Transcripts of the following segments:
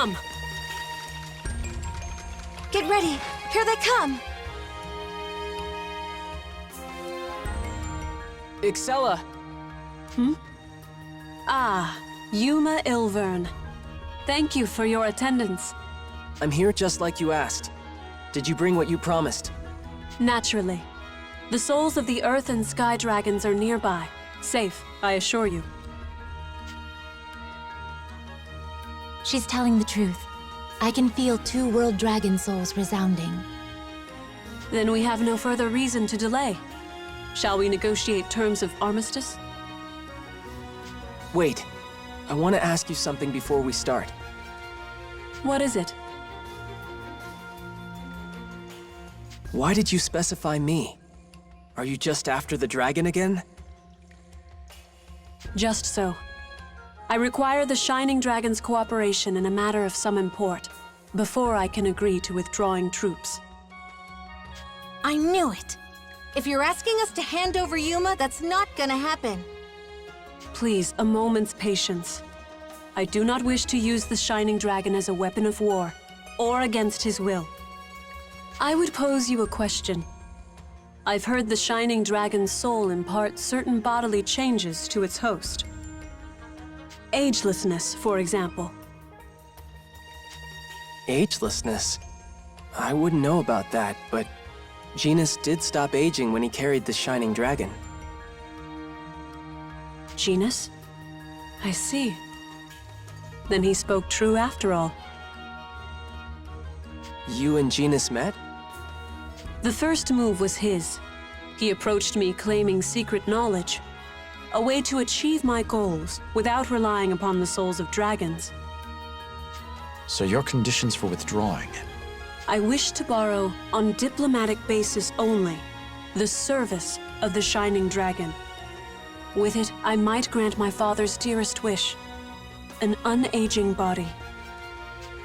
come! Get ready! Here they come! Excella! Ah, Yuma Ilvern. Thank you for your attendance. I'm here just like you asked. Did you bring what you promised? Naturally. The souls of the Earth and Sky Dragons are nearby. Safe, I assure you. She's telling the truth. I can feel 2 world dragon souls resounding. Then we have no further reason to delay. Shall we negotiate terms of armistice? Wait. I want to ask you something before we start. What is it? Why did you specify me? Are you just after the dragon again? Just so. I require the Shining Dragon's cooperation in a matter of some import, before I can agree to withdrawing troops. I knew it! If you're asking us to hand over Yuma, that's not gonna happen. Please, a moment's patience. I do not wish to use the Shining Dragon as a weapon of war, or against his will. I would pose you a question. I've heard the Shining Dragon's soul impart certain bodily changes to its host. Agelessness, for example. Agelessness? I wouldn't know about that, but Genus did stop aging when he carried the Shining Dragon. Genus? I see. Then he spoke true after all. You and Genus met? The first move was his. He approached me claiming secret knowledge. A way to achieve my goals without relying upon the souls of dragons. So your conditions for withdrawing? I wish to borrow, on diplomatic basis only, the service of the Shining Dragon. With it, I might grant my father's dearest wish. An unaging body.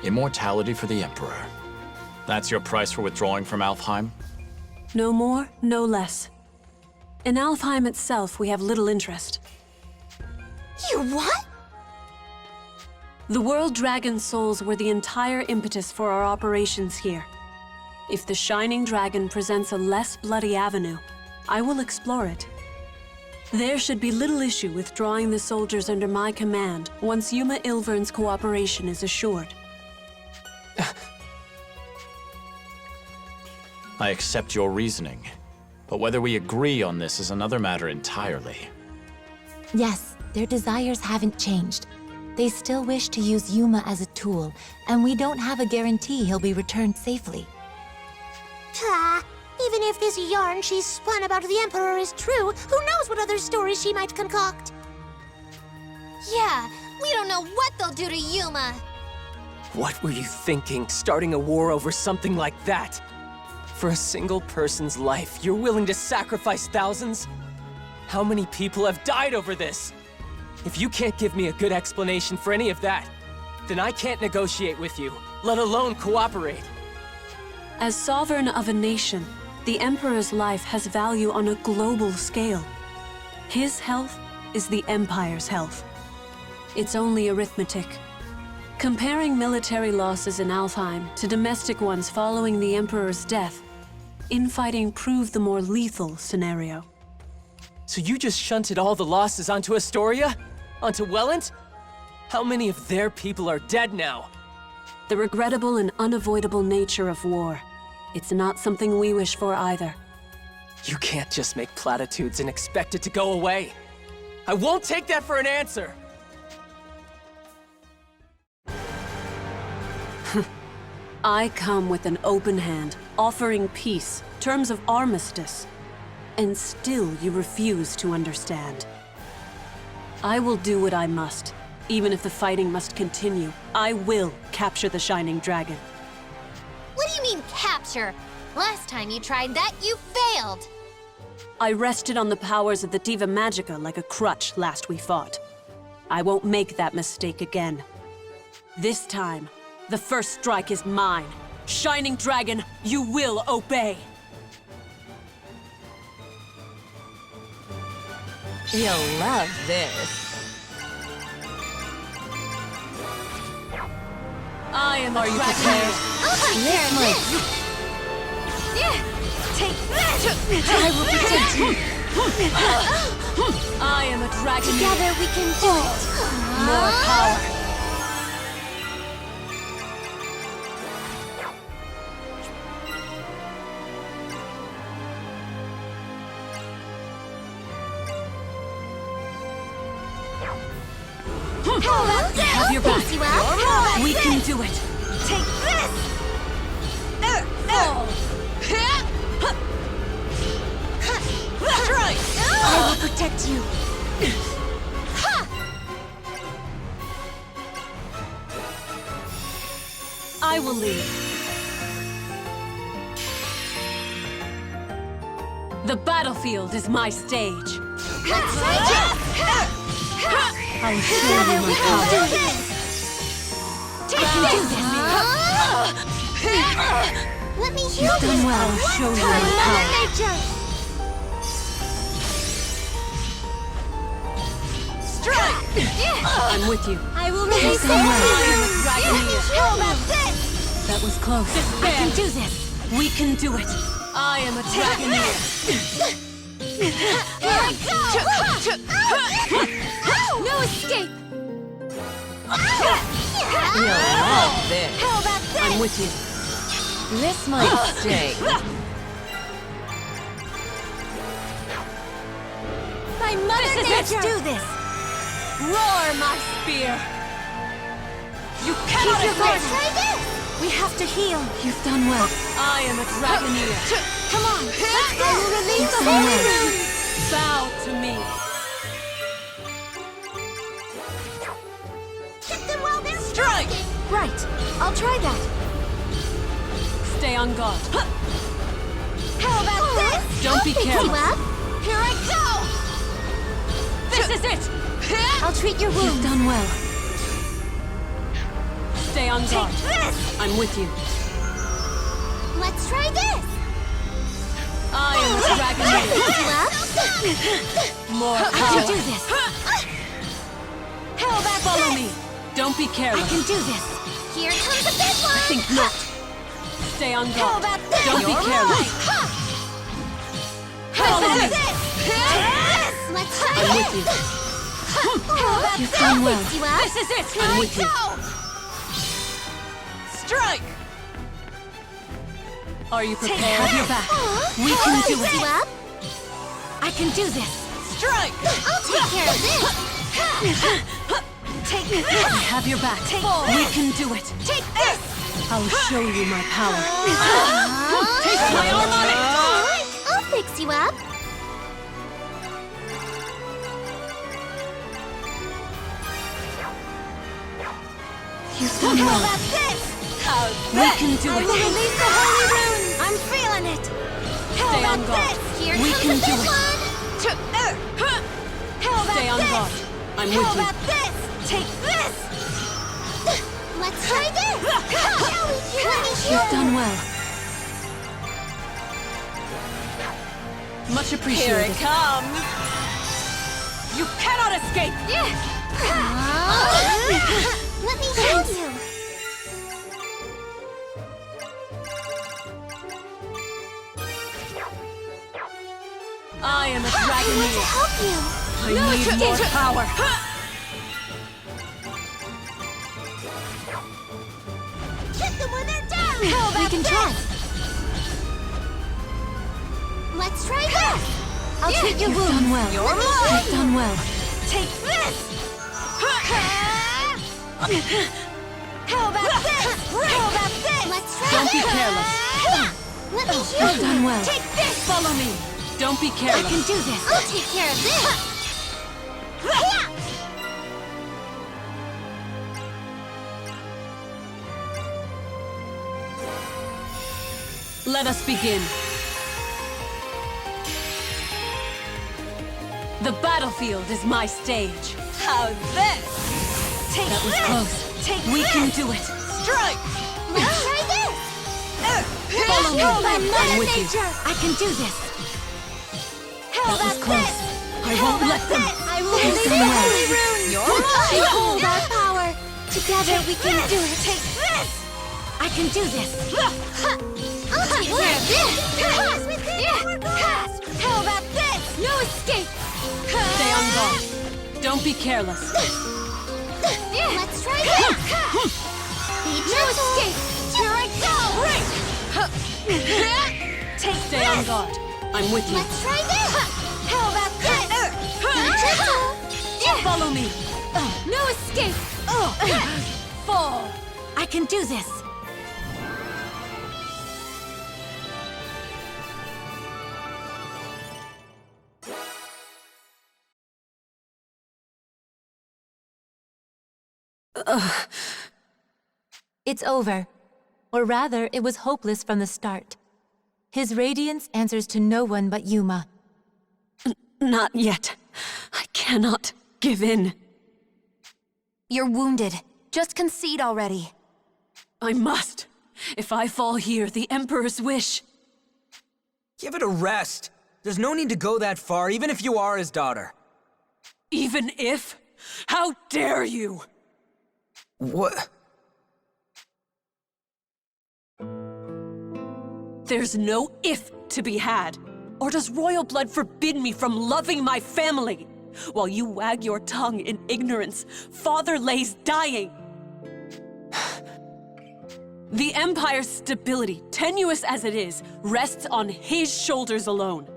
Immortality for the Emperor. That's your price for withdrawing from Alfheim? No more, no less. In Alfheim itself, we have little interest. You what? The World Dragon souls were the entire impetus for our operations here. If the Shining Dragon presents a less bloody avenue, I will explore it. There should be little issue with drawing the soldiers under my command once Yuma Ilvern's cooperation is assured. I accept your reasoning, but whether we agree on this is another matter entirely. Yes, their desires haven't changed. They still wish to use Yuma as a tool, and we don't have a guarantee he'll be returned safely. Even if this yarn she's spun about the Emperor is true, who knows what other stories she might concoct? Yeah, we don't know what they'll do to Yuma. What were you thinking, starting a war over something like that? For a single person's life, you're willing to sacrifice thousands? How many people have died over this? If you can't give me a good explanation for any of that, then I can't negotiate with you, let alone cooperate. As sovereign of a nation, the Emperor's life has value on a global scale. His health is the Empire's health. It's only arithmetic. Comparing military losses in Alfheim to domestic ones following the Emperor's death, infighting proved the more lethal scenario. So you just shunted all the losses onto Astoria? Onto Welland? How many of their people are dead now? The regrettable and unavoidable nature of war. It's not something we wish for either. You can't just make platitudes and expect it to go away. I won't take that for an answer! I come with an open hand, offering peace, terms of armistice. And still you refuse to understand. I will do what I must. Even if the fighting must continue, I will capture the Shining Dragon. What do you mean, capture? Last time you tried that, you failed! I rested on the powers of the Diva Magica like a crutch last we fought. I won't make that mistake again. This time, the first strike is mine. Shining Dragon, you will obey! You'll love this. I am a Are you dragon. prepared? I'll take care of this. Take this! I will protect you. I am a dragon. Together we can do it. More power. How about this? Have your back. You up? We can do it. Take this! Strike! I will protect you. I will lead. The battlefield is my stage. Let's fight it. I'll show you my power. Do this. Take this. Let me heal You've done you. well. I'll show you Time, my Mother power. Nature. Strike! I'm with you. I will release done well. all I am a the dragoneer. How about this? That was close. I can do this. We can do it. I am a dragoneer. Here I go. No escape. How about this? I'm with you. This might stay. By Mother Nature. Do this! Roar, my spear. You Keep cannot your guard. escape. Try this. We have to heal. You've done well. I am a dragoneer. Come on. Let's go. I will release the done holy well. rune. Bow to me. Hit them while they're Strike! striking. Right. I'll try that. Stay on guard. How about this? Don't be I'll fix careless. you up. Here I go! This is it. I'll treat your You've wounds. done well. Stay on guard. This! I'm with you. Let's try this. I am a dragoneer. Fix you up. More I can power. do this. How about Follow this? me. Don't be I careless. can do this. Here comes the big one. I think not. Stay on How guard. about this? Don't be You're careless. right. Follow me. Let's try I'm this. with you. How about You've this? done well. Fix you up. This is it. I'm with you. Strike! Are you prepared? Have your back. We How can about do fix it. you up? I can do this. Strike! I'll take care of this. Take this! Have your back. Take We can do it. Take this! I'll show you my power. Taste my arm on it. I'll fix you up. You've done How well. about this? We can do I will it. release the holy rune. I'm feeling it! How Stay about on guard. this? Here We comes can the do big it. one. How about Stay on this? guard. I'm How with you. about this? Take this! Let's try this. Shall we? Let me heal You've done you. well. Much appreciated. comes! You cannot escape! Let me heal you. I am a I want to dragoneer. help you. I need more power. Hit them when they're down. We can try. Let's try this. I'll treat your You've wounds. done well. You're You've done well. Take this! How about this? How about this? Let's try Don't be this. careless. Let me heal You've you. done well. Take this. Follow me. Don't be I careless. can do this! I'll take care of this. Let us begin. The battlefield is my stage. How's this? Take That was this! close. Take We this! can do it. Strike! Let's try this. Follow me. How about I'm Mother with you. Nature? I can do this! How That was about close. this? I won't let them. I will You've release done the well. holy rune. You're mine! Behold our power. Together we can do it. Take this! I can do this. I'll take care of this! How about this? No escape! Stay on guard. Don't be careless. Let's try this! Be No gentle! escape! Here I go! Take Stay on guard. I'm with you. Let's try this! How about this? Be gentle! Follow me. No escape! Fall! I can do this. It's over. Or rather, it was hopeless from the start. His radiance answers to no one but Yuma. Not yet. I cannot give in. You're wounded. Just concede already. I must. If I fall here, the Emperor's wish. Give it a rest. There's no need to go that far, even if you are his daughter. Even if? How dare you? What? There's no if to be had. Or does royal blood forbid me from loving my family? While you wag your tongue in ignorance, Father lays dying. The Empire's stability, tenuous as it is, rests on his shoulders alone.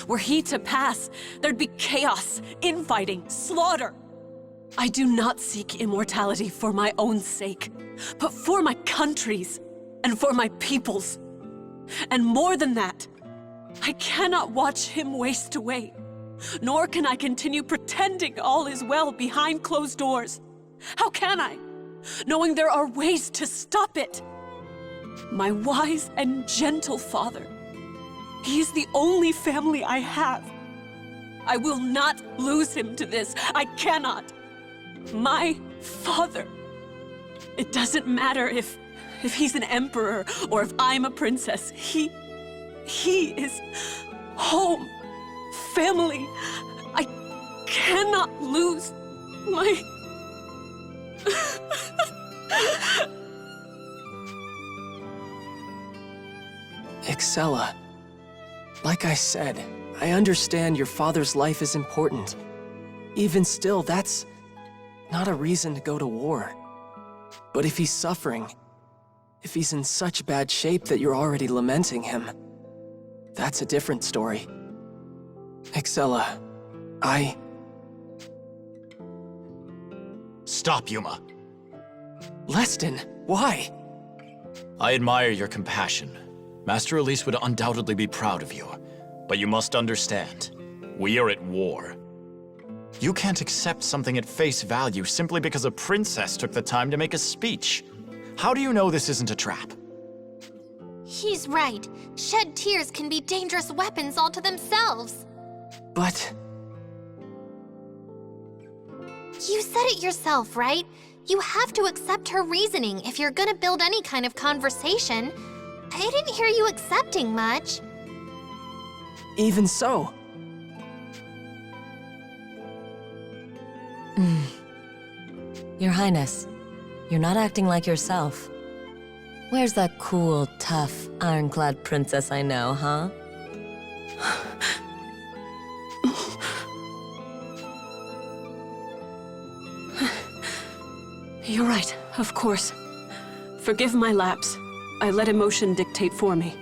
Were he to pass, there'd be chaos, infighting, slaughter. I do not seek immortality for my own sake, but for my country's and for my people's. And more than that, I cannot watch him waste away, nor can I continue pretending all is well behind closed doors. How can I, knowing there are ways to stop it? My wise and gentle father, he is the only family I have. I will not lose him to this. I cannot. My father. It doesn't matter if he's an emperor or if I'm a princess. He is home, family. I cannot lose my... Excella, like I said, I understand your father's life is important. Even still, that's not a reason to go to war. But if he's suffering, if he's in such bad shape that you're already lamenting him, that's a different story. Excella, Stop, Yuma. Leston, why? I admire your compassion. Master Elise would undoubtedly be proud of you. But you must understand, we are at war. You can't accept something at face value simply because a princess took the time to make a speech. How do you know this isn't a trap? He's right. Shed tears can be dangerous weapons all to themselves. But... You said it yourself, right? You have to accept her reasoning if you're gonna build any kind of conversation. I didn't hear you accepting much. even so... Your Highness, you're not acting like yourself. Where's that cool, tough, ironclad princess I know, huh? You're right, of course. Forgive my lapse. I let emotion dictate for me.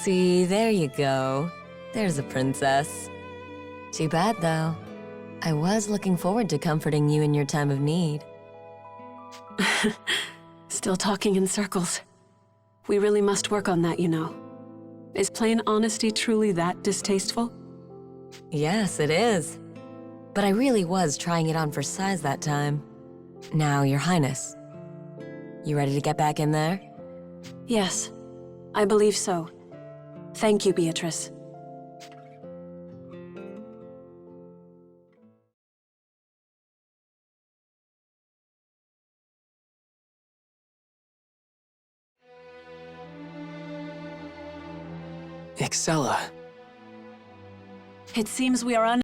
See, there you go. There's a princess. Too bad, though. I was looking forward to comforting you in your time of need. Still talking in circles. We really must work on that, you know. Is plain honesty truly that distasteful? Yes, it is. But I really was trying it on for size that time. Now, Your Highness, you ready to get back in there? Yes, I believe so. Thank you, Beatrice. Excella. It seems we are